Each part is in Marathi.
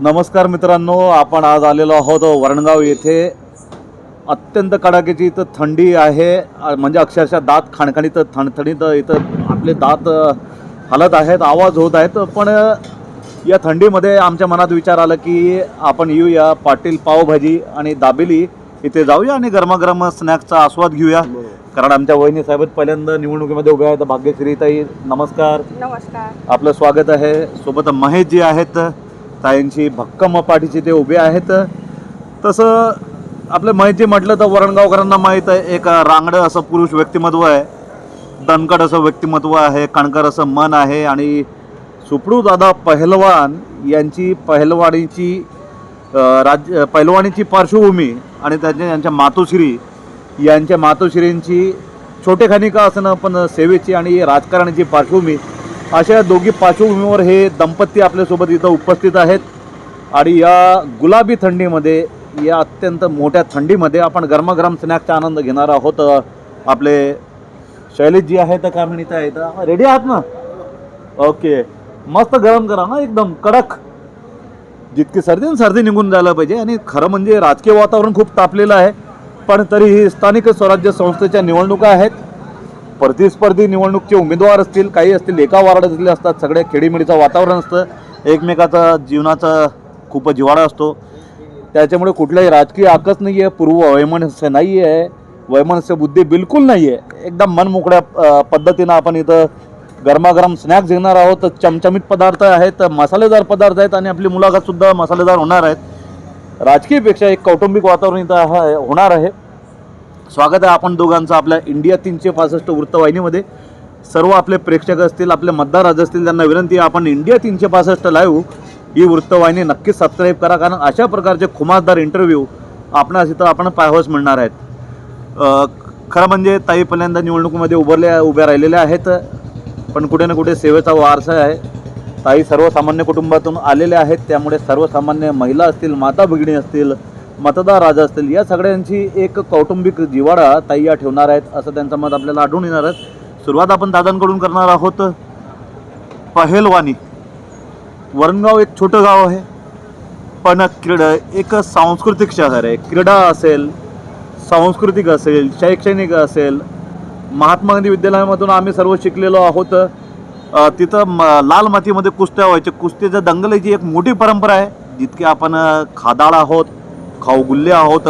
नमस्कार मित्रांनो, आपण आज आलेलो आहोत वरणगाव येथे. अत्यंत कडाक्याची इथं थंडी आहे, म्हणजे अक्षरशः दात खणखणीत थणथणीत इथं आपले दात हलत आहेत, आवाज होत आहेत. पण या थंडीमध्ये आमच्या मनात विचार आला की आपण येऊया पाटील पावभाजी आणि दाबेली इथे जाऊया आणि गरमागरम स्नॅक्सचा आस्वाद घेऊया. कारण आमच्या वहिनी साहेब पहिल्यांदा निवडणुकीमध्ये उभ्या आहेत. भाग्यश्री ताई नमस्कार. नमस्कार. आपलं स्वागत आहे. सोबत महेश जी आहेत, ताईंची भक्कम पाठीची ते उभे आहेत. तसं आपलं महेश जी म्हटलं तर वरणगावकरांना माहीत आहे, एक रांगडं असं पुरुष व्यक्तिमत्व आहे, दणकट असं व्यक्तिमत्व आहे, कणकर असं मन आहे. आणि सुपडू दादा पहलवान यांची पहिलवानीची पार्श्वभूमी आणि यांच्या मातोश्री यांच्या मातोश्रींची छोटेखानी का असणं पण सेवेची आणि राजकारणाची पार्श्वभूमी, अशा दोघी पार्श्वभूमीवर हे दंपती आपल्यासोबत इथं उपस्थित आहेत. आणि या गुलाबी थंडीमध्ये, या अत्यंत मोठ्या थंडीमध्ये आपण गरमागरम स्नॅक्सचा आनंद घेणार आहोत. आपले शैलेशजी आहेत, कामिणीता आहेत, रेडी आहात ना? ओके, मस्त गरम करा ना, एकदम कडक. जितकी सर्दी निघून जायला पाहिजे. आणि खरं म्हणजे राजकीय वातावरण खूप तापलेलं आहे, पण तरीही स्थानिक स्वराज्य संस्थेच्या निवडणुका आहेत. प्रतिस्पर्धी निवडणुकीचे उमेदवार असतील, काही असतील, एका वार्डातले असतात, सगळे खेडीमेडीचं वातावरण असतं, एकमेकाचा जीवनाचा खूप जिव्हाळा असतो. त्याच्यामुळे कुठल्याही राजकीय आकस नाही आहे, पूर्व वैमनस्य नाही आहे, वैमनस्य बुद्धी बिलकुल नाही आहे. एकदम मनमोकळ्या पद्धतीनं आपण इथं गरमागरम स्नॅक्स घेणार आहोत. चमचमीत पदार्थ आहेत, मसालेदार पदार्थ आहेत आणि आपली मुलाखतसुद्धा मसालेदार होणार आहेत. राजकीयपेक्षा एक कौटुंबिक वातावरण इथं होणार आहे. स्वागत आहे आपण दोघांचं आपल्या इंडिया 365 वृत्तवाहिनीमध्ये. सर्व आपले प्रेक्षक असतील, आपले मतदार राज असतील, त्यांना विनंती आहे, आपण इंडिया 365 लाईव्ह ही वृत्तवाहिनी नक्कीच सबस्क्राईब करा. कारण अशा प्रकारचे खुमासदार इंटरव्ह्यू आपणास इथं आपण पाहावयास मिळणार आहेत. खरं म्हणजे ताई पहिल्यांदा निवडणुकीमध्ये उभ्या राहिलेल्या आहेत, पण कुठे ना कुठे सेवेचा वारसा आहे. ताई सर्वसामान्य कुटुंबातून आलेल्या आहेत, त्यामुळे सर्वसामान्य महिला असतील, माता भगिनी असतील, मतदार राजा असतील, या सगळ्यांची एक कौटुंबिक जिव्हाळा ताई या ठेवणार आहेत, असं त्यांचं मत आपल्याला आढळून येणार आहे. सुरुवात आपण दादांकडून करणार आहोत. पहलवानी. वरणगाव एक छोटं गाव आहे, पण एक सांस्कृतिक शहर आहे. क्रीडा असेल, सांस्कृतिक असेल, शैक्षणिक असेल. महात्मा गांधी विद्यालयामधून आम्ही सर्व शिकलेलो आहोत. तिथं लाल मातीमध्ये कुस्त्या व्हायच्या. कुस्तीच्या दंगलीची एक मोठी परंपरा आहे. जितके आपण खादाळ आहोत, खाऊगुल्ले आहोत,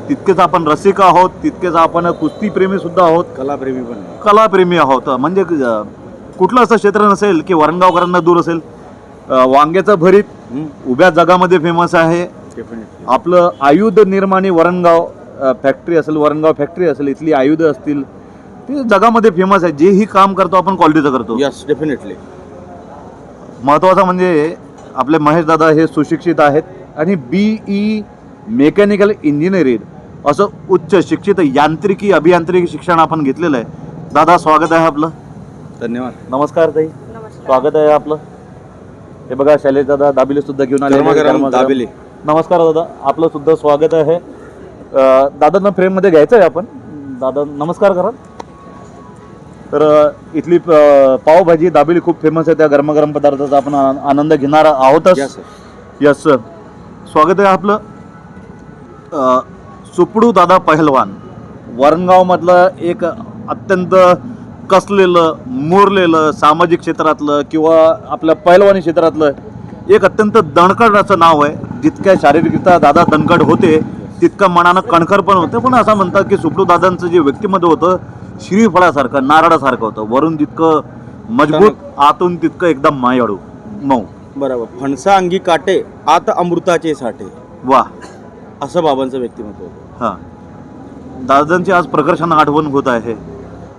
तितकेच आपण रसिक आहोत, तितकेच आपण कुस्तीप्रेमीसुद्धा आहोत, कलाप्रेमी आहोत. म्हणजे कुठलं असं क्षेत्र नसेल की वरणगावकरांना दूर असेल. वांग्याचं भरीत उभ्या जगामध्ये फेमस आहे. आपलं आयुध निर्माणी वरणगाव फॅक्टरी असेल, वरणगाव फॅक्टरी असेल, इथली आयुध असतील, ते जगामध्ये फेमस आहे. जेही काम करतो आपण क्वालिटीचं करतो. Yes, definitely. महत्त्वाचं म्हणजे आपले महेश दादा हे सुशिक्षित आहेत आणि BE मेकॅनिकल इंजिनिअरिंग असं उच्च शिक्षित यांत्रिकी अभियांत्रिकी शिक्षण आपण घेतलेलं आहे. दादा स्वागत आहे आपलं. धन्यवाद. नमस्कार ताई. नमस्कार. स्वागत आहे आपलं. हे बघा शैलेश दादा दाबेली सुद्धा घेऊन आले. दाबेली. नमस्कार दादा, आपलं सुद्धा स्वागत आहे. दादांना फ्रेममध्ये घ्यायचं आहे आपण. दादा नमस्कार करा. तर इथली पावभाजी दाबेली खूप फेमस आहे. त्या गरमागरम पदार्थाचा आपण आनंद घेणार आहोतच. यस सर, स्वागत आहे आपलं. सुपडू दादा पहलवान वरणगावमधलं एक अत्यंत कसलेलं, मोरलेलं, सामाजिक क्षेत्रातलं किंवा आपल्या पहिलवानी क्षेत्रातलं एक अत्यंत दणकट असं नाव आहे. जितक्या शारीरिकरित्या दादा दणकट होते, तितकं मनानं कणखर पण होतं. पण असं म्हणतात की सुपडू दादांचं जे व्यक्तिमत्व होतं, श्रीफळासारखं, नारळासारखं होतं. वरून तितकं मजबूत, आतून तितकं एकदम मायाळू, मऊ. बरोबर. फणसा अंगी काटे, आत अमृताचे साठे. वा, असं बाबांचं व्यक्तिमत्व होतं. हां, दादांची आज प्रकर्षानं आठवण होत आहे.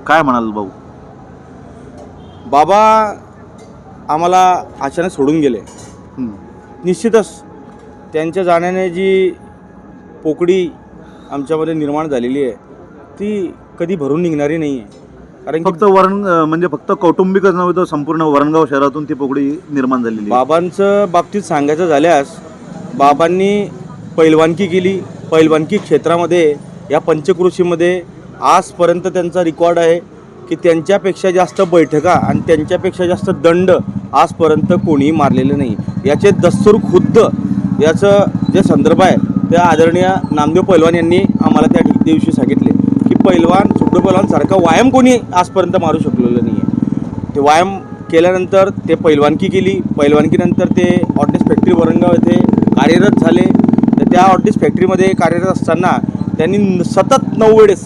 काय म्हणाल भाऊ? बाबा आम्हाला अचानक सोडून गेले. निश्चितच त्यांच्या जाण्याने जी पोकळी आमच्यामध्ये निर्माण झालेली आहे, ती कधी भरून निघणारी नाही आहे. कारण फक्त म्हणजे फक्त कौटुंबिकच नव्हे, तर संपूर्ण वरणगाव शहरातून ती पोकळी निर्माण झालेली. बाबांचं बाबतीत सांगायचं झाल्यास, बाबांनी पैलवानकी केली. पैलवानकी क्षेत्रामध्ये या पंचक्रोशीमध्ये आजपर्यंत त्यांचा रेकॉर्ड आहे की त्यांच्यापेक्षा जास्त बैठका आणि त्यांच्यापेक्षा जास्त दंड आजपर्यंत कोणी मारलेलं नाही. याचे दस्तूर खुद्द याचं जे संदर्भ आहे त्या आदरणीय नामदेव पैलवान यांनी आम्हाला त्या दिवशी सांगितले की सुब्रु पैलवानसारखा व्यायाम कोणी आजपर्यंत मारू शकलेलं नाही आहे. ते व्यायाम केल्यानंतर ते पैलवानकी केली. पैलवानकीनंतर ते ऑर्डिनन्स फॅक्टरी वरणगाव येथे कार्यरत झाले. तर त्या ऑर्डिनन्स फॅक्टरीमध्ये कार्यरत असताना त्यांनी सतत 9 वेळेस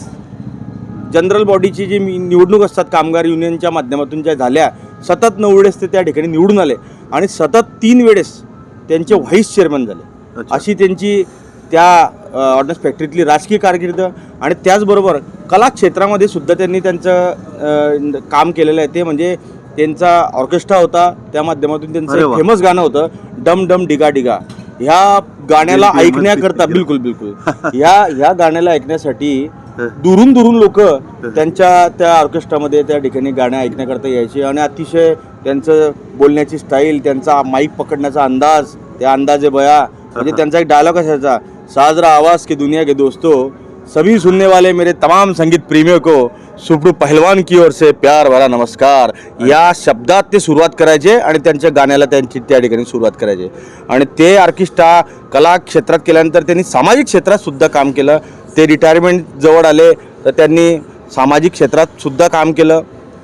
जनरल बॉडीची जी निवडणूक असतात कामगार युनियनच्या माध्यमातून ज्या झाल्या, सतत 9 वेळेस ते त्या ठिकाणी निवडून आले आणि सतत 3 वेळेस त्यांचे व्हाईस चेअरमन झाले. अशी त्यांची त्या ऑर्डिनन्स फॅक्टरीतली राजकीय कारकीर्द आणि त्याचबरोबर कला क्षेत्रामध्ये सुद्धा त्यांनी त्यांचं काम केलेलं आहे. ते म्हणजे त्यांचा ऑर्केस्ट्रा होता, त्या माध्यमातून त्यांचं फेमस गाणं होतं डम डम डिगा डिगा. ह्या गाण्याला ऐकण्याकरता बिलकुल ह्या गाण्याला ऐकण्यासाठी दुरून लोक त्यांच्या त्या ऑर्केस्ट्रामध्ये त्या ठिकाणी गाणं ऐकण्याकरता यायचे आणि अतिशय त्यांचं बोलण्याची स्टाईल, त्यांचा माईक पकडण्याचा अंदाज, त्या अंदाजे बया म्हणजे त्यांचा एक डायलॉग असायचा, साजरा आवाज की दुनिया के दोस्तों सभी सुनने वाले मेरे तमाम संगीत प्रेमियों को सुब्रु पहलवान की ओर से प्यार भरा नमस्कार. या शब्दात ते सुरुवात करायचे आणि त्यांच्या गाण्याला त्यांची त्या ठिकाणी सुरुवात करायचे. आणि ते ऑर्केस्ट्रा कला क्षेत्रात केल्यानंतर त्यांनी सामाजिक क्षेत्रात सुद्धा काम केलं. ते रिटायरमेंट जवळ आले तर त्यांनी सामाजिक क्षेत्रात सुद्धा काम केलं.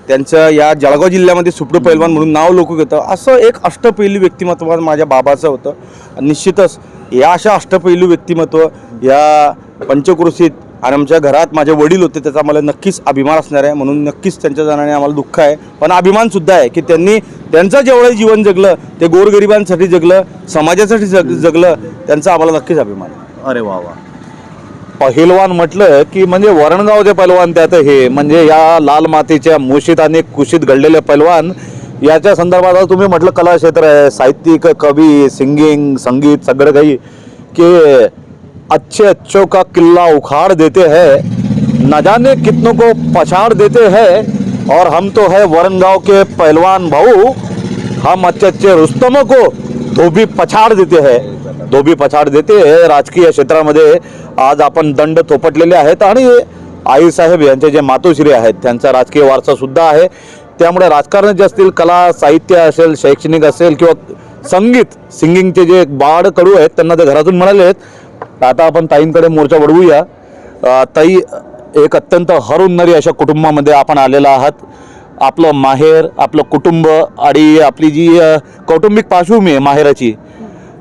त्यांचं या जळगाव जिल्ह्यामध्ये सुब्रु पैलवान म्हणून नाव लोक घेतं. असं एक अष्टपैलू व्यक्तिमत्व माझ्या बाबाचं होतं. निश्चितच या अशा अष्टपैलू व्यक्तिमत्व या पंचक्रोशीत आणि आमच्या घरात माझे वडील होते, त्याचा मला नक्कीच अभिमान असणार आहे. म्हणून नक्कीच त्यांच्या जाण्याने आम्हाला दुःख आहे, पण अभिमानसुद्धा आहे की त्यांनी त्यांचं जेवढं जीवन जगलं ते गोरगरिबांसाठी जगलं, समाजासाठी जगलं. त्यांचा आम्हाला नक्कीच अभिमान आहे. अरे वा वा. पहिलवान म्हटलं की म्हणजे वरणगावचे पैलवान, त्यात हे म्हणजे या लाल मातीच्या मुशीत आणि कुशीत घडलेले पैलवान. याच्या संदर्भात तुम्ही म्हटलं कला क्षेत्र आहे, साहित्यिक, कवी, सिंगिंग, संगीत सगळं काही की अच्छों का किल्ला उखाड़ देते हैं, न जाने कितनों को पछाड़ देते हैं, और हम तो है वरणगाव के पहलवान भाऊ, हम अच्छे रुस्तमों को धोबी पछाड़ देते हैं, धोबी पछाड़ देते हैं. राजकीय क्षेत्रामध्ये आज आपण दंड थोपटलेले आहेत आणि आईसाहेब यांचे जे मातोश्री आहेत त्यांचा राजकीय वारसा सुद्धा आहे. त्यामुळे राजकारण जे असतील, कला साहित्य असेल, शैक्षणिक असेल किंवा सिंगिंगचे जे बाळ कडू आहेत त्यांना ते घरातून मिळाले आहेत. आता आपण ताईंकडे मोर्चा वळवूया. ताई, एक अत्यंत हरुन्नरी अशा कुटुंबामध्ये आपण आलेला आहात. आपलं माहेर, आपलं कुटुंब आणि आपली जी कौटुंबिक पार्श्वभूमी आहे माहेराची,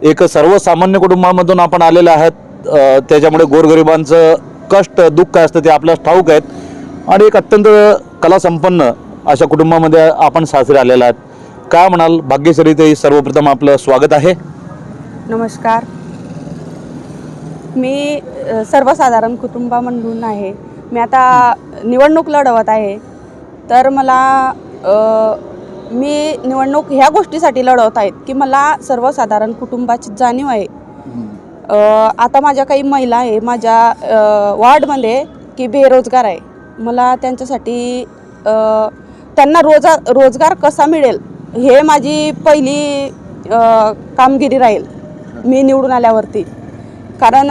एक सर्वसामान्य कुटुंबामधून आपण आलेले आहात. त्याच्यामुळे गोरगरिबांचं कष्ट दुःख असतं ते आपल्याला ठाऊक आहेत. आणि एक अत्यंत कलासंपन्न अशा कुटुंबामध्ये आपण सासरे आलेला आहात. काय म्हणाल भाग्यश्री ताई? सर्वप्रथम आपलं स्वागत आहे. नमस्कार. मी सर्वसाधारण कुटुंबामधून आहे. मी आता निवडणूक लढवत आहे. तर मला मी निवडणूक ह्या गोष्टीसाठी लढवत आहेत की मला सर्वसाधारण कुटुंबाची जाणीव आहे. आता माझ्या काही महिला आहे माझ्या वार्डमध्ये की बेरोजगार आहे. मला त्यांच्यासाठी त्यांना रोजगार कसा मिळेल हे माझी पहिली कामगिरी राहील मी निवडून आल्यावरती. कारण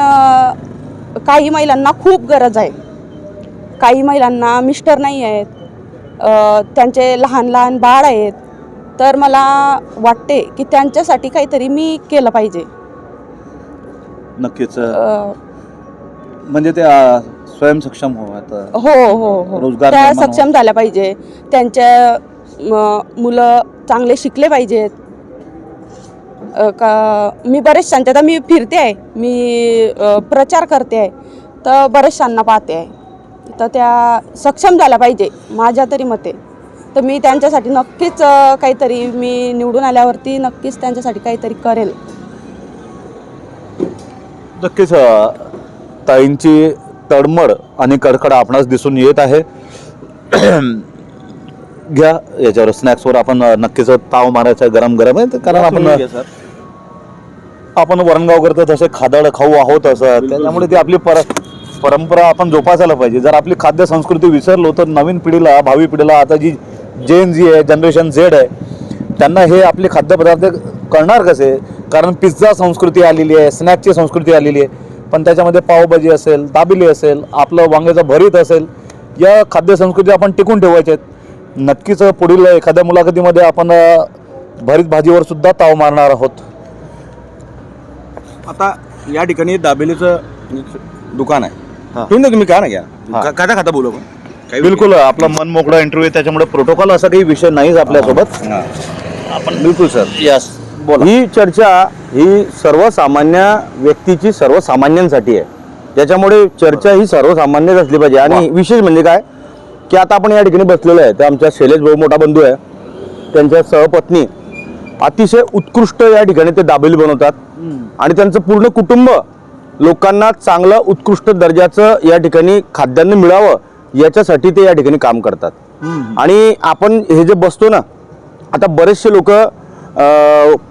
काही महिलांना खूप गरज आहे. काही महिलांना मिस्टर नाही आहेत, त्यांचे लहान लहान बाळ आहेत. तर मला वाटते की त्यांच्यासाठी काहीतरी मी केलं पाहिजे. नक्कीच. म्हणजे ते स्वयंसक्षम व्हावं. हो रोजगार त्या सक्षम झाल्या पाहिजे. त्यांच्या मुलं चांगले शिकले पाहिजेत. मी बरेचशांच्या, आता मी फिरते आहे, मी प्रचार करते आहे, तर बरेचशांना पाहते आहे. तर त्या सक्षम झाल्या पाहिजे माझ्या तरी मते. तर मी त्यांच्यासाठी नक्कीच काहीतरी मी निवडून आल्यावरती नक्कीच त्यांच्यासाठी काहीतरी करेल. नक्कीच ताईंची तडमड आणि कडकड आपणास दिसून येत आहे. घ्या याच्यावर स्नॅक्सवर आपण नक्कीच ताव मारायचा गरम गरम आहे. कारण आपण वरणगावकर तर तसे खादड खाऊ आहोत असं, त्याच्यामुळे ती आपली परंपरा आपण जोपासायला पाहिजे. जर आपली खाद्य संस्कृती विसरलो तर नवीन पिढीला, भावी पिढीला, आता जी जेन जी आहे, जनरेशन झेड आहे, त्यांना हे आपले खाद्यपदार्थ कळणार कसे? कारण पिझ्झा संस्कृती आलेली आहे, स्नॅक्सची संस्कृती आलेली आहे, पण त्याच्यामध्ये पावभाजी असेल, दाबिली असेल, आपलं वांग्याचं भरीत असेल, या खाद्य संस्कृती आपण टिकून ठेवायच्या आहेत. नक्कीच पुढील एखाद्या मुलाखतीमध्ये आपण भरीत भाजीवर सुद्धा ताव मारणार आहोत. आता या ठिकाणी दाबेलीचं दुकान आहे. हा. तुम्ही तुम्ही का ना घ्या हा. खाता खाता बोलू आपण काही बिलकुल आपला मन मोकळा इंटरव्ह्यू, त्याच्यामुळे प्रोटोकॉल असा काही विषय नाहीच आपल्यासोबत. हा. आपण बिलकुल सर. यस बोला. ही चर्चा ही सर्वसामान्य व्यक्तीची सर्वसामान्यांसाठी आहे. त्याच्यामुळे चर्चा ही सर्वसामान्यच असली पाहिजे. आणि विशेष म्हणजे काय की आता आपण या ठिकाणी बसलेलो आहे, तर आमच्या शैलेश भाऊ मोठा बंधू आहे, त्यांच्या सहपत्नी अतिशय उत्कृष्ट या ठिकाणी ते दाबेली बनवतात. आणि त्यांचं पूर्ण कुटुंब लोकांना चांगलं उत्कृष्ट दर्जाचं या ठिकाणी खाद्यान्न मिळावं याच्यासाठी ते या ठिकाणी काम करतात. आणि आपण हे जे बसतो ना, आता बरेचसे लोक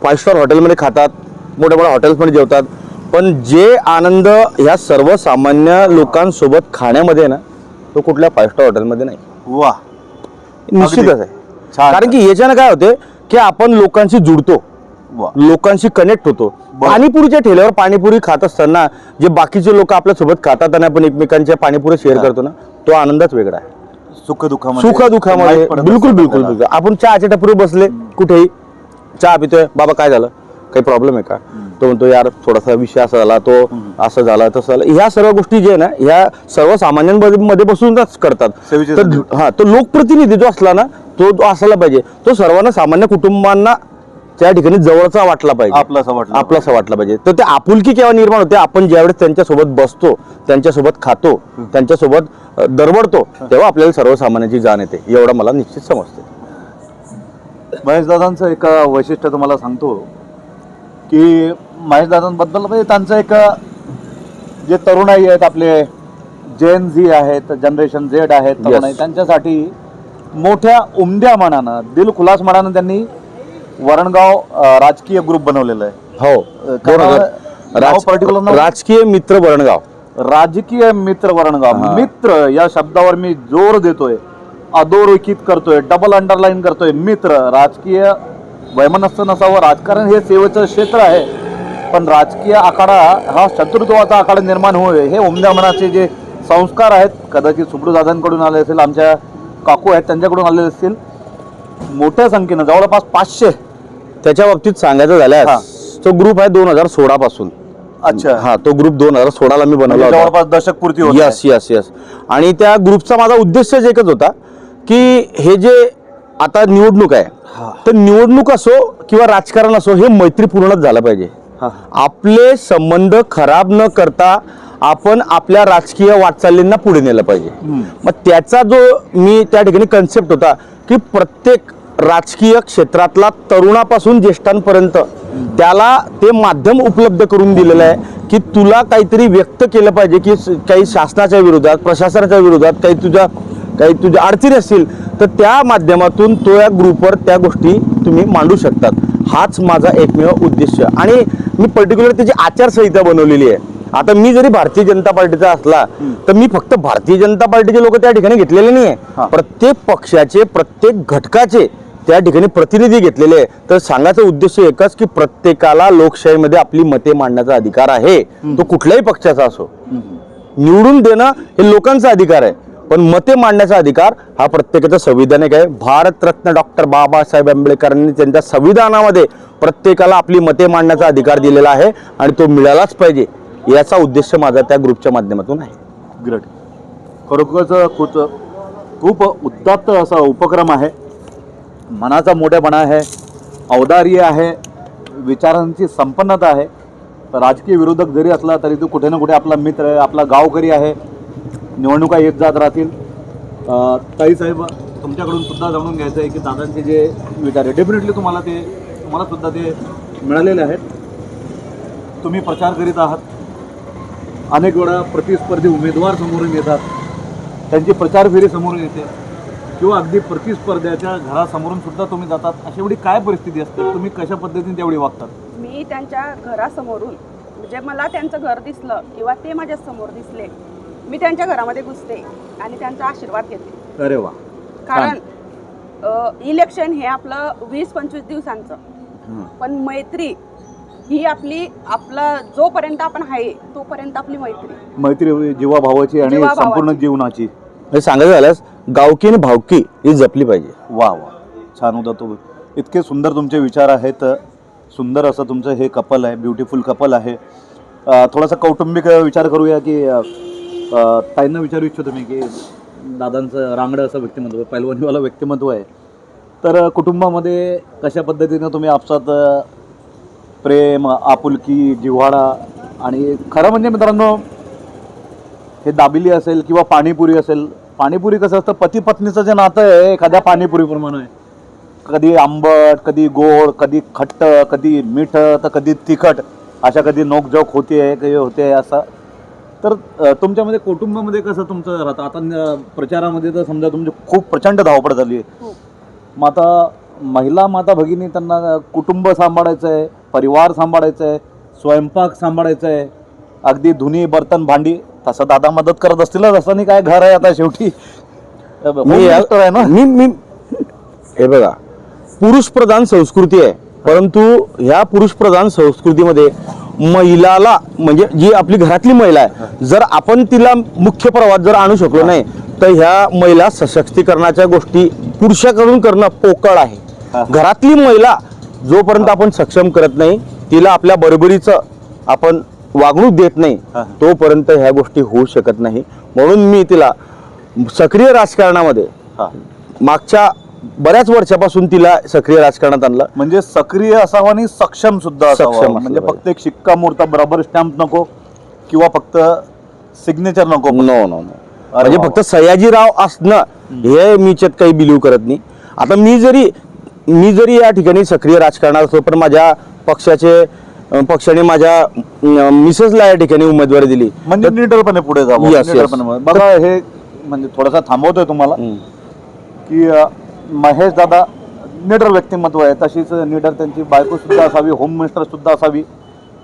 5 स्टार हॉटेलमध्ये खातात, मोठ्या मोठ्या हॉटेल्समध्ये जेवतात, पण जे आनंद ह्या सर्वसामान्य लोकांसोबत खाण्यामध्ये आहे ना, तो कुठल्या 5 स्टार हॉटेलमध्ये नाही. वा, निश्चितच आहे. छान. कारण की याच्यानं काय होते की आपण लोकांशी जुडतो, वा. लोकांशी कनेक्ट होतो. पाणीपुरीच्या ठेल्यावर पाणीपुरी खात असताना जे बाकीचे लोक आपल्यासोबत खातात आणि आपण एकमेकांच्या पाणीपुरी शेअर करतो ना, तो आनंदच वेगळा आहे. सुखदुःखामध्ये बिलकुल बिलकुल बिलकुल. आपण चहाच्या टपरीवर बसले कुठेही, चहा पितोय, बाबा काय झालं, काही प्रॉब्लेम आहे का, तो म्हणतो यार थोडासा विषय असा झाला, तो असं झाला तसं झालं. ह्या सर्व गोष्टी जे आहे ना, ह्या सर्वसामान्यांमध्ये बसूनच करतात. हा, तो लोकप्रतिनिधी जो असला ना, तो असायला पाहिजे. तो सर्वांना सामान्य कुटुंबांना त्या ठिकाणी जवळचा वाटला पाहिजे, आपलासा वाटला पाहिजे. तर ते आपुलकी केव्हा निर्माण होते, आपण ज्यावेळेस त्यांच्यासोबत बसतो, त्यांच्यासोबत खातो, त्यांच्यासोबत दरवडतो, तेव्हा आपल्याला सर्वसामान्याची जाण येते. एवढं मला निश्चित समजते. महेश दादांचं एक वैशिष्ट्य तुम्हाला सांगतो की महेश दादांबद्दल म्हणजे त्यांचं एक जे तरुणाई आहेत, आपले जेन झी आहेत, जनरेशन झेड आहेत तरुणाई, त्यांच्यासाठी मोठ्या उमद्या मनानं, दिलखुलास मनानं त्यांनी वरणगाव राजकीय ग्रुप बनवलेलं आहे. हो, पर्टिक्युलर राजकीय मित्र वरणगाव. राजकीय मित्र वरणगाव. मित्र या शब्दावर मी जोर देतोय, अधोरेखित करतोय, डबल अंडरलाईन करतोय. मित्र, राजकीय वैमनस्य नसावं, राजकारण हे सेवेचं क्षेत्र आहे, पण राजकीय आखाडा हा शत्रुत्वाचा आखाडा निर्माण होय, हे उमद्या मनाचे जे संस्कार आहेत, कदाचित सुब्रदादांकडून आले असेल, आमच्या काकू आहेत त्यांच्याकडून आलेले असतील, मोठ्या संख्येनं जवळपास 500. त्याच्या बाबतीत सांगायचं झाल्यास तो ग्रुप आहे 2016 पासून. अच्छा. हा, तो ग्रुप 2016 मी बनवला होता. जवळपास दशकपूर्ती होती. Yes yes yes. आणि त्या ग्रुपचा माझा उद्देशच एकच होता की हे जे आता निवडणूक आहे, तर निवडणूक असो किंवा राजकारण असो, हे मैत्रीपूर्णच झालं पाहिजे. आपले संबंध खराब न करता आपण आपल्या राजकीय वाटचालींना पुढे नेलं पाहिजे. मग त्याचा जो मी त्या ठिकाणी कन्सेप्ट होता की प्रत्येक राजकीय क्षेत्रातला तरुणापासून ज्येष्ठांपर्यंत त्याला ते माध्यम उपलब्ध करून दिलेलं आहे की तुला काहीतरी व्यक्त केलं पाहिजे, की काही शासनाच्या विरोधात, प्रशासनाच्या विरोधात काही तुझ्या अडचणी असतील, तर त्या माध्यमातून तो या ग्रुपवर त्या गोष्टी तुम्ही मांडू शकतात. हाच माझा एकमेव उद्देश. आणि मी पर्टिक्युलर त्याची आचारसंहिता बनवलेली आहे. आता मी जरी भारतीय जनता पार्टीचा असला, तर मी फक्त भारतीय जनता पार्टीचे लोक त्या ठिकाणी घेतलेले नाही आहे, प्रत्येक पक्षाचे, प्रत्येक घटकाचे त्या ठिकाणी प्रतिनिधी घेतलेले आहे. तर सांगायचा उद्देश एकच की प्रत्येकाला लोकशाहीमध्ये आपली मते मांडण्याचा अधिकार आहे, तो कुठल्याही पक्षाचा असो. निवडून देणं हे लोकांचा अधिकार आहे, पण मते मांडण्याचा अधिकार हा प्रत्येकाचा संविधानिक आहे. भारतरत्न डॉक्टर बाबासाहेब आंबेडकरांनी त्यांच्या संविधानामध्ये प्रत्येकाला आपली मते मांडण्याचा अधिकार दिलेला आहे आणि तो मिळालाच पाहिजे, याचा उद्देश माझा त्या ग्रुपच्या माध्यमातून आहे. ग्रेट. खरोखरच खूप उदात्त असा उपक्रम आहे. मनाचा मोठेपणा आहे, औदार्य आहे, विचारांची संपन्नता आहे. राजकीय विरोधक जरी असला तरी तो कुठे ना कुठे आपला मित्र आहे, आपला गावकरी आहे. निवडणुका येत जात राहतील. ताईसाहेब, तुमच्याकडून सुद्धा जाणून घ्यायचं आहे की दादांचे जे विचार आहे, डेफिनेटली तुम्हाला सुद्धा ते मिळालेले आहेत. तुम्ही प्रचार करीत आहात, अनेक वेळा प्रतिस्पर्धी उमेदवार समोरून येतात, त्यांची प्रचार फेरी समोरून येते, किंवा अगदी प्रतिस्पर्ध्याच्या घरासमोरून सुद्धा तुम्ही जातात. अशी एवढी काय परिस्थिती असते, तुम्ही कशा पद्धतीने तेवढी वागतात? मी त्यांच्या घरासमोरून, म्हणजे मला त्यांचं घर दिसलं किंवा ते माझ्या समोर दिसले, मी त्यांच्या घरामध्ये घुसते आणि त्यांचा आशीर्वाद घेते. अरे वा. कारण इलेक्शन हे आपलं 20-25 दिवसांचं, पण मैत्री ही आपला जोपर्यंत आपण आहे तोपर्यंत आपली मैत्री जीवाभावाची आणि संपूर्ण जीवनाची. हे सांगायचं झाल्यास गावकी आणि भावकी ही जपली पाहिजे. वा वा, छान होता तो इतके सुंदर तुमचे विचार आहेत. सुंदर असं तुमचं हे कपल आहे, ब्युटिफुल कपल आहे. थोडासा कौटुंबिक विचार करूया की ताईंना विचारू इच्छितो मी की दादांचं रांगडं असं व्यक्तिमत्व आहे, पैलवानीवाला व्यक्तिमत्व आहे. तर कुटुंबामध्ये कशा पद्धतीनं तुम्ही आपसात प्रेम, आपुलकी, जिव्हाळा आणि खरं म्हणजे मित्रांनो हे दाबिली असेल किंवा पाणीपुरी असेल. पाणीपुरी कसं असतं, पती पत्नीचं जे नातं आहे एखाद्या पाणीपुरीप्रमाणे आहे. कधी आंबट, कधी गोड, कधी खट्ट, कधी मीठ, तर कधी तिखट, अशा कधी नोकझोक होते काही होते असं. तर तुमच्यामध्ये कुटुंबामध्ये कसं तुमचं राहतं? आता प्रचारामध्ये तर समजा तुमची खूप प्रचंड धावपळ झाली आहे. मग आता महिला माता भगिनी त्यांना कुटुंब सांभाळायचं आहे, परिवार सांभाळायचं आहे, स्वयंपाक सांभाळायचं आहे, अगदी धुनी बर्तन भांडी. तसं दादा मदत करत असतीलच, असं नाही काय घर आहे आता शेवटी आहे ना. मी हे बघा, पुरुष प्रधान संस्कृती आहे, परंतु ह्या पुरुष प्रधान संस्कृतीमध्ये महिलाला म्हणजे जी आपली घरातली महिला आहे, जर आपण तिला मुख्य प्रवाहात जर आणू शकलो नाही तर ह्या महिला सशक्तीकरणाच्या गोष्टी पुरुषाकडून करणं पोकळ आहे. घरातली महिला जोपर्यंत आपण सक्षम करत नाही, तिला आपल्या बरोबरीचं आपण वागणूक देत नाही, तोपर्यंत ह्या गोष्टी होऊ शकत नाही. म्हणून मी तिला सक्रिय राजकारणामध्ये मागच्या बऱ्याच वर्षापासून तिला सक्रिय राजकारणात आणलं. म्हणजे सक्रिय असावं आणि सक्षम सुद्धा असावं. म्हणजे फक्त एक शिक्कामोर्तब रबर स्टॅम्प नको किंवा फक्त सिग्नेचर नको. नो नो म्हणजे फक्त सयाजीराव असणं हे मी त्यात काही बिलीव्ह करत नाही. आता मी जरी या ठिकाणी सक्रिय राजकारणात असतो, पण माझ्या पक्षाने माझ्या मिसेसला या ठिकाणी उमेदवारी दिली म्हणजे निडरपणे पुढे जावं. निडरपणे बघा, हे म्हणजे थोडासा थांबवतोय तुम्हाला की महेश दादा निडर व्यक्तिमत्व आहे. तशीच निडर त्यांची बायको सुद्धा असावी, होम मिनिस्टर सुद्धा असावी.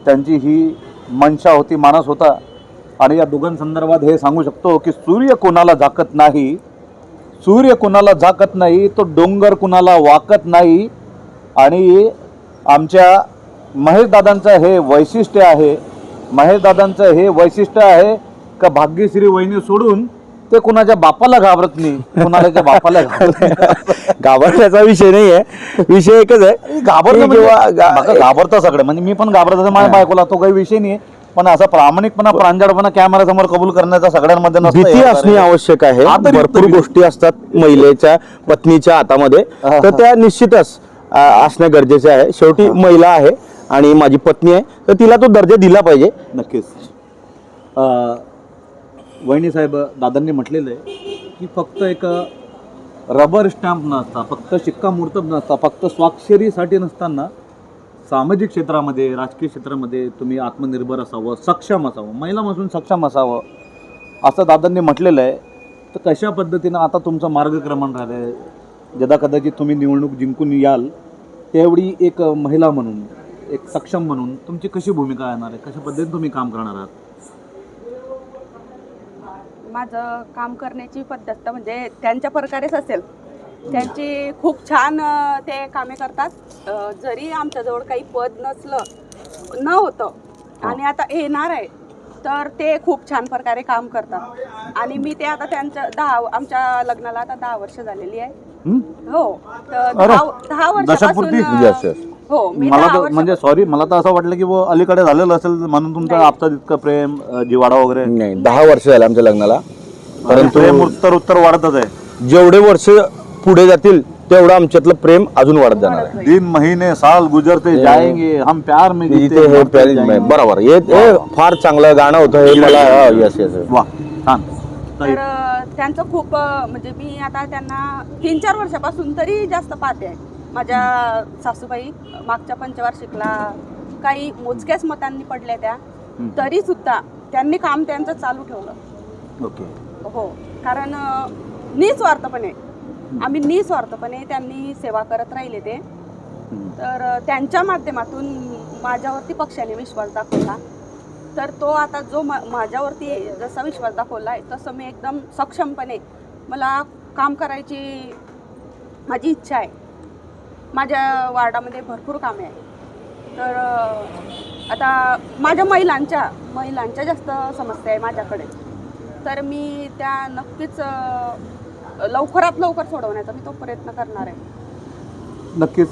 त्यांची ही मनशा होती, मानस होता. आणि या दोघांसंदर्भात हे सांगू शकतो की सूर्य कोणाला झाकत नाही, सूर्य कोणाला झाकत नाही, तो डोंगर कुणाला वाकत नाही. आणि आमच्या महेश दादांचं हे वैशिष्ट्य आहे. महेश दादांचं हे वैशिष्ट्य आहे का भाग्यश्री वहिनी सोडून ते कुणाच्या बापाला घाबरत नाही, कुणाच्या बापाला घाबरण्याचा विषय नाही आहे. विषय एकच आहे, घाबरतं सगळं. म्हणजे मी पण घाबरत होतो माझ्या बायकोला, तो काही विषय नाही. पण असा प्रामाणिकपणा, प्रांजळपणा कॅमेरा समोर कबूल करण्याचा सगळ्यांमध्ये भीती असणे आवश्यक आहे. भरपूर गोष्टी असतात महिलेच्या पत्नीच्या हातामध्ये, तर त्या निश्चितच असणं गरजेचं आहे. शेवटी महिला आहे आणि माझी पत्नी आहे, तर तिला तो दर्जा दिला पाहिजे. नक्कीच. वहिनी साहेब, दादांनी म्हटलेलं आहे की फक्त एक रबर स्टॅम्प नसता, फक्त शिक्कामोर्तब नसता, फक्त स्वाक्षरीसाठी नसताना सामाजिक क्षेत्रामध्ये, राजकीय क्षेत्रामध्ये तुम्ही आत्मनिर्भर असावं, सक्षम असावं, महिलापासून सक्षम असावं, असं दादांनी म्हटलेलं आहे. तर कशा पद्धतीनं आता तुमचं मार्गक्रमण राहिलं आहे? जदा कदाचित तुम्ही निवडणूक जिंकून याल, त्यावेळी एक महिला म्हणून, एक सक्षम म्हणून तुमची कशी भूमिका येणार आहे? कशा पद्धतीने तुम्ही काम करणार आहात? माझं काम करण्याची पद्धत म्हणजे त्यांच्या प्रकारेच असेल. त्यांची खूप छान ते कामे करतात. जरी आमच्याजवळ काही पद नव्हतं आणि आता येणार आहे, तर ते खूप छान प्रकारे काम करतात. आणि मी ते आता आमच्या लग्नाला आता 10 वर्ष झालेली आहे. हो, तर 10 वर्षापासून हो. मला तर म्हणजे सॉरी, मला तर असं वाटलं की अलीकडे झालेलं असेल म्हणून तुमचं आपचं इतकं प्रेम, जिवाडा वगैरे नाही. 10 वर्ष झाले आमच्या लग्नाला, परंतु उत्तर वाढतच आहे. जेवढे वर्ष पुढे जातील तेवढं आमच्यातलं प्रेम अजून वाढत जाणार आहे. दिन महिने साल गुजरते जाएंगे, हम प्यार में जीते हे बरोबर. हे फार चांगलं गाणं होतं हे मला. यस यस, वा, छान. तर त्यांचं खूप म्हणजे मी आता त्यांना 3-4 वर्षापासून तरी जास्त पाहते आहे. माझ्या सासूबाई मागच्या पंचवार्षिकला काही मोजक्याच मतांनी पडल्या त्या, तरी सुद्धा त्यांनी काम त्यांचं चालू ठेवलं. ओके. हो, कारण निस्वार्थपणे त्यांनी सेवा करत राहिले ते. तर त्यांच्या माध्यमातून माझ्यावरती पक्षाने विश्वास दाखवला. तर तो आता जो माझ्यावरती जसा विश्वास दाखवला आहे, तसं मी एकदम सक्षमपणे मला काम करायची माझी इच्छा आहे. माझ्या वार्डामध्ये भरपूर कामे आहे. तर आता माझ्या महिलांच्या जास्त समस्या आहे माझ्याकडे. तर मी त्या नक्कीच लवकरात लवकर सोडवण्याचा मी तो प्रयत्न करणार आहे. नक्कीच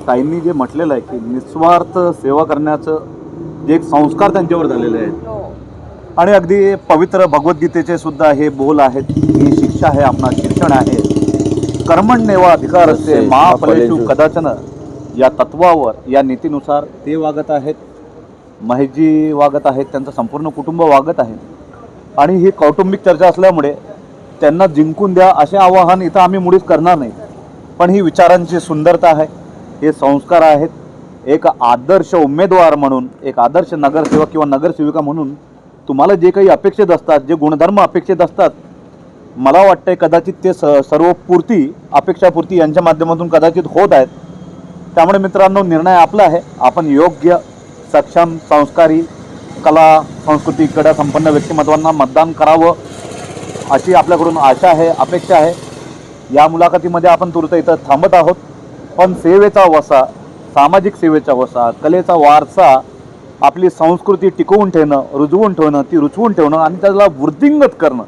ताईंनी जे म्हटलेलं आहे की निस्वार्थ सेवा करण्याचं जे एक संस्कार त्यांच्यावर झालेले आहेत हो. आणि अगदी पवित्र भगवद्गीतेचे सुद्धा हे बोल आहेत, ही शिक्षा आहे, आपणा शिक्षण आहे, कर्मण्येवा अधिकार असते महाफलेषु कदाचन, या तत्वावर या नीतीनुसार ते वागत आहेत, महेशजी वागत आहेत, त्यांचं संपूर्ण कुटुंब वागत आहे. आणि ही कौटुंबिक चर्चा असल्यामुळे त्यांना जिंकून द्या असे आवाहन इथं आम्ही मुळीच करणार नाही. पण ही विचारांची सुंदरता आहे, हे संस्कार आहेत. एक आदर्श उमेदवार म्हणून, एक आदर्श नगरसेवक किंवा नगरसेविका म्हणून तुम्हाला जे काही अपेक्षित असतात, जे गुणधर्म अपेक्षित असतात, मला वाटतंय कदाचित ते सर्व अपेक्षापूर्ती यांच्या माध्यमातून कदाचित होत आहेत. त्यामुळे मित्रांनो, निर्णय आपला आहे. आपण योग्य, सक्षम, संस्कारी, कला संस्कृती क्रीडा संपन्न व्यक्तिमत्वांना मतदान करावं अशी आपल्याकडून आशा आहे, अपेक्षा आहे. या मुलाखतीमध्ये आपण तुर्त इथं थांबत आहोत. पण सेवेचा वसा, सामाजिक सेवेचा वसा, कलेचा वारसा, आपली संस्कृती टिकवून ठेवणं, रुजवून ठेवणं, ती रुचवून ठेवणं आणि त्याला वृद्धिंगत करणं,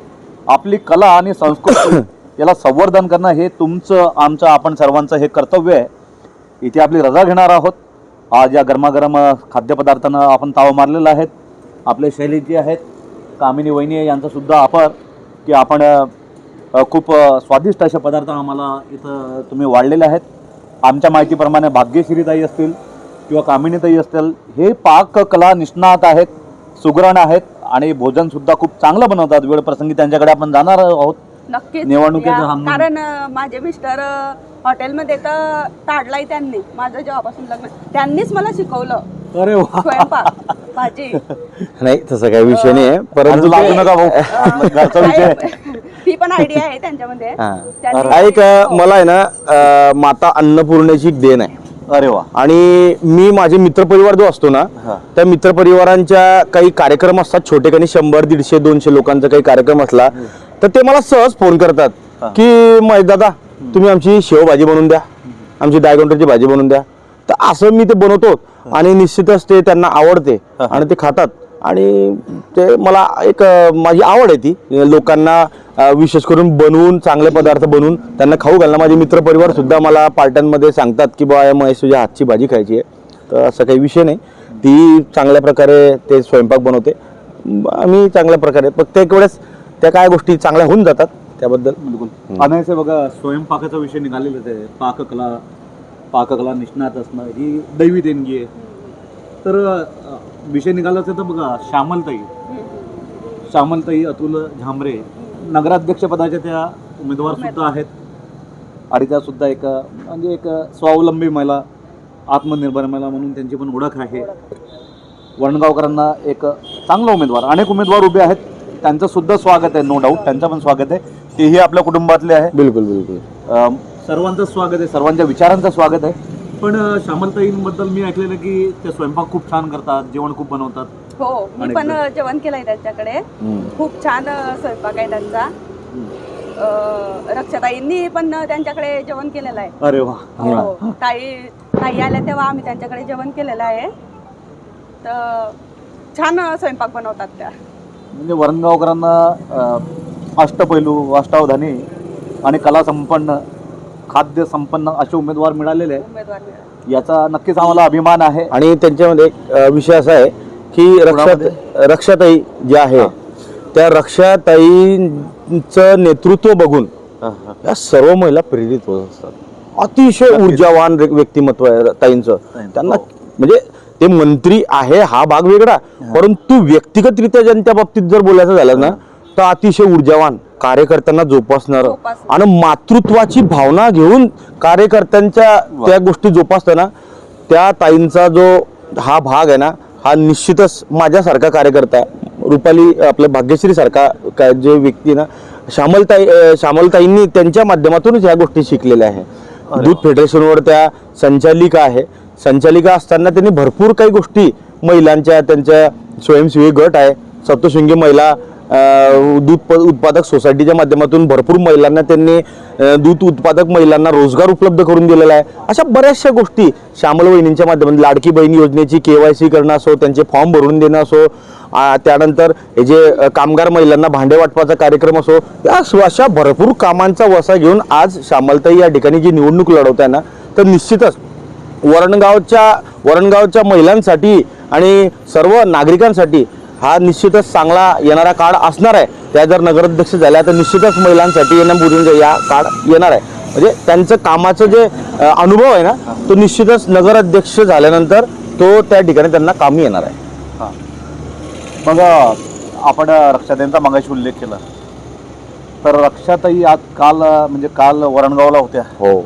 आपली कला आणि संस्कृती याला संवर्धन करणं, हे तुमचं, आमचं, आपण सर्वांचं हे कर्तव्य आहे. इथे आपली रजा घेणार आहोत. आज या गरमागरम खाद्यपदार्थांना आपण ताव मारलेला आहेत. आपले शैलीजी आहेत, कामिनी वहिनी यांचा सुद्धा आभार की आपण खूप स्वादिष्ट असे पदार्थ आम्हाला इथं तुम्ही वाढलेले आहेत. आमच्या माहितीप्रमाणे भाग्यश्रीताई असतील किंवा कामिनीताई असतील, हे पाककला निष्णात आहेत, सुगरण आहेत आणि भोजनसुद्धा खूप चांगलं बनवतात. वेळ प्रसंगी त्यांच्याकडे आपण जाणार आहोत. नक्कीच निवडणुकीचं या- थांबून. कारण माझे मिस्टर हॉटेलमध्ये तर काढलाय त्यांनी, माझं जेव्हापासून लग्न त्यांनीच मला शिकवलं अरे वा, स्वयंपाक, भाजी. नाही तसं काही विषय नाही आहे, परंतु लागू नका भाऊ, घरचा विषय आहे. ती पण आयडिया आहे त्यांच्यामध्ये. त्यांनी- हा एक मला आहे ना माता अन्नपूर्णेची देण आहे. अरे वा, आणि मी माझे मित्रपरिवार जो असतो ना, हा. त्या मित्रपरिवारांच्या काही कार्यक्रम असतात, छोटेखानी 100, 150, 200 लोकांचा काही कार्यक्रम असला तर ते मला सहज फोन करतात की महेश दादा, तुम्ही आमची शेवभाजी बनवून द्या, आमची डायगोंडरची भाजी बनवून द्या. तर असं मी ते बनवतो आणि निश्चितच ते त्यांना आवडते आणि ते खातात. आणि ते मला एक माझी आवड आहे ती लोकांना विशेष करून बनवून, चांगले पदार्थ बनवून त्यांना खाऊ घालणं. माझे मित्रपरिवार सुद्धा मला पार्ट्यांमध्ये सांगतात की बा महेश तुझ्या हातची भाजी खायची आहे. तर असं काही विषय नाही, ती चांगल्या प्रकारे ते स्वयंपाक बनवते. आम्ही चांगल्या प्रकारे प्रत्येक वेळेस त्या काय गोष्टी चांगल्या होऊन जातात त्याबद्दल. बिलकुल. अनायसे बघा, स्वयंपाकाचा विषय निघालेलाच आहे. पाककला निष्णात असणं ही दैवी देणगी आहे. तर विषय निघालाच आहे तर बघा, श्यामलताई अतुल झांबरे नगराध्यक्षपदाच्या त्या उमेदवार सुद्धा आहेत. आणि त्या सुद्धा एक म्हणजे एक स्वावलंबी महिला, आत्मनिर्भर महिला म्हणून त्यांची पण ओळख आहे. वरणगावकरांना एक चांगला उमेदवार, अनेक उमेदवार उभे आहेत, त्यांचं सुद्धा स्वागत आहे, नो डाऊट त्यांचं पण स्वागत आहे. तेही आपल्या कुटुंबातले आहे. बिलकुल बिलकुल सर्वांचं स्वागत आहे, सर्वांच्या विचारांचं स्वागत आहे. पण श्यामलताईंबद्दल मी ऐकलेलं की ते स्वयंपाक खूप छान करतात, जेवण खूप बनवतात. हो, मी पण जेवण केलंय त्यांच्याकडे. खूप छान स्वयंपाक आहे त्यांचा. रक्षाताईंनी पण त्यांच्याकडे जेवण केलेलं आहे. अरे वा, हो, ताई आल्या तेव्हा आम्ही त्यांच्याकडे जेवण केलेलं आहे. तर छान स्वयंपाक बनवतात त्या. म्हणजे वरणगावकरांना अष्टपैलू, अष्टावधानी आणि कला संपन्न, खाद्य संपन्न असे उमेदवार मिळालेले आहेत. उमेदवार मिळाले. याचा नक्कीच आम्हाला अभिमान आहे. आणि त्यांच्यामध्ये एक विषय असा आहे की रक्षाताई ज्या आहे त्या रक्षाताईंचं नेतृत्व बघून या सर्व महिला प्रेरित होत असतात. अतिशय ऊर्जावान व्यक्तिमत्व आहे ताईंचं. त्यांना म्हणजे ते मंत्री आहे हा भाग वेगळा, परंतु व्यक्तिगतरित्या ज्यांच्या बाबतीत जर बोलायचं झालं ना तर अतिशय ऊर्जावान, कार्यकर्त्यांना जोपासणार आणि मातृत्वाची भावना घेऊन कार्यकर्त्यांच्या त्या गोष्टी जोपासताना त्या ताईंचा जो हा भाग आहे ना, हा निश्चितच माझ्यासारखा कार्यकर्ता, रुपाली आपल्या भाग्यश्री सारखा काय जे व्यक्ती ना, श्यामलताईंनी त्यांच्या माध्यमातूनच ह्या गोष्टी शिकलेल्या आहे. दूध फेडरेशनवर त्या संचालिका आहे. संचालिका असताना त्यांनी भरपूर काही गोष्टी महिलांच्या, त्यांच्या स्वयंसेवी गट आहे, सप्तशृंगी महिला दूध उत्पादक सोसायटीच्या माध्यमातून भरपूर महिलांना त्यांनी दूध उत्पादक महिलांना रोजगार उपलब्ध करून दिलेला आहे. अशा बऱ्याचशा गोष्टी श्यामल वहिनींच्या माध्यमातून, लाडकी बहीण योजनेची KYC करणं असो, त्यांचे फॉर्म भरून देणं असो, त्यानंतर हे जे कामगार महिलांना भांडे वाटपाचा कार्यक्रम असो, या अशा भरपूर कामांचा वसा घेऊन आज श्यामलताई या ठिकाणी जी निवडणूक लढवत आहे ना, तर निश्चितच वरणगावच्या महिलांसाठी आणि सर्व नागरिकांसाठी हा निश्चितच चांगला येणारा काळ असणार आहे. त्या जर नगराध्यक्ष झाल्या तर निश्चितच महिलांसाठी या काळ येणार आहे. म्हणजे त्यांचं कामाचं जे अनुभव आहे ना, तो निश्चितच नगराध्यक्ष झाल्यानंतर तो त्या ठिकाणी त्यांना कामी येणार आहे. हां, मग आपण रक्षाताईंचा मागाशी उल्लेख केला, तर रक्षाताई आज काल वरणगावला होत्या. हो,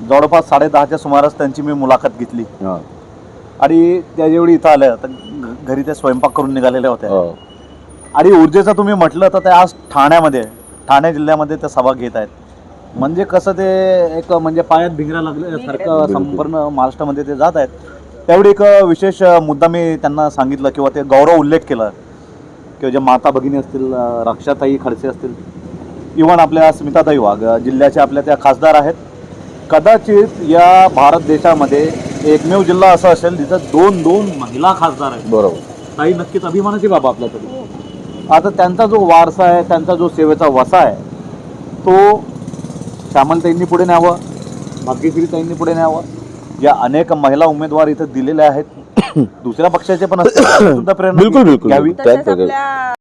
जवळपास 10:30च्या सुमारास त्यांची मी मुलाखत घेतली आणि त्या जेवढी इथं आल्या तर घरी त्या स्वयंपाक करून निघालेल्या होत्या. आणि ऊर्जेचं तुम्ही म्हटलं तर त्या आज ठाणे जिल्ह्यामध्ये त्या सभा घेत आहेत. म्हणजे कसं ते एक म्हणजे पायात भिंगऱ्या लागल्यासारखं संपूर्ण महाराष्ट्रामध्ये ते जात आहेत. त्यावेळी एक विशेष मुद्दा मी त्यांना सांगितलं किंवा ते गौरव उल्लेख केला किंवा जे माता भगिनी असतील, रक्षाताई खडसे असतील, इव्हन आपल्या स्मिताताई वाघ जिल्ह्याच्या आपल्या त्या खासदार आहेत. कदाचित या भारत देशामध्ये एकमेव जिल्हा असा असेल जिथं दोन महिला खासदार आहेत. बरोबर. ताई नक्कीच अभिमानाची बाब आपल्याकडे. आता त्यांचा जो वारसा आहे, त्यांचा जो सेवेचा वसा आहे, तो श्यामलताईंनी पुढे न्यावं, भाग्यश्रीताईंनी पुढे न्यावं. या अनेक महिला उमेदवार इथं दिलेल्या आहेत, दुसऱ्या पक्षाचे पण असतील, सुद्धा प्रेरणा बिलकुल घ्यावी. तसेच आपल्या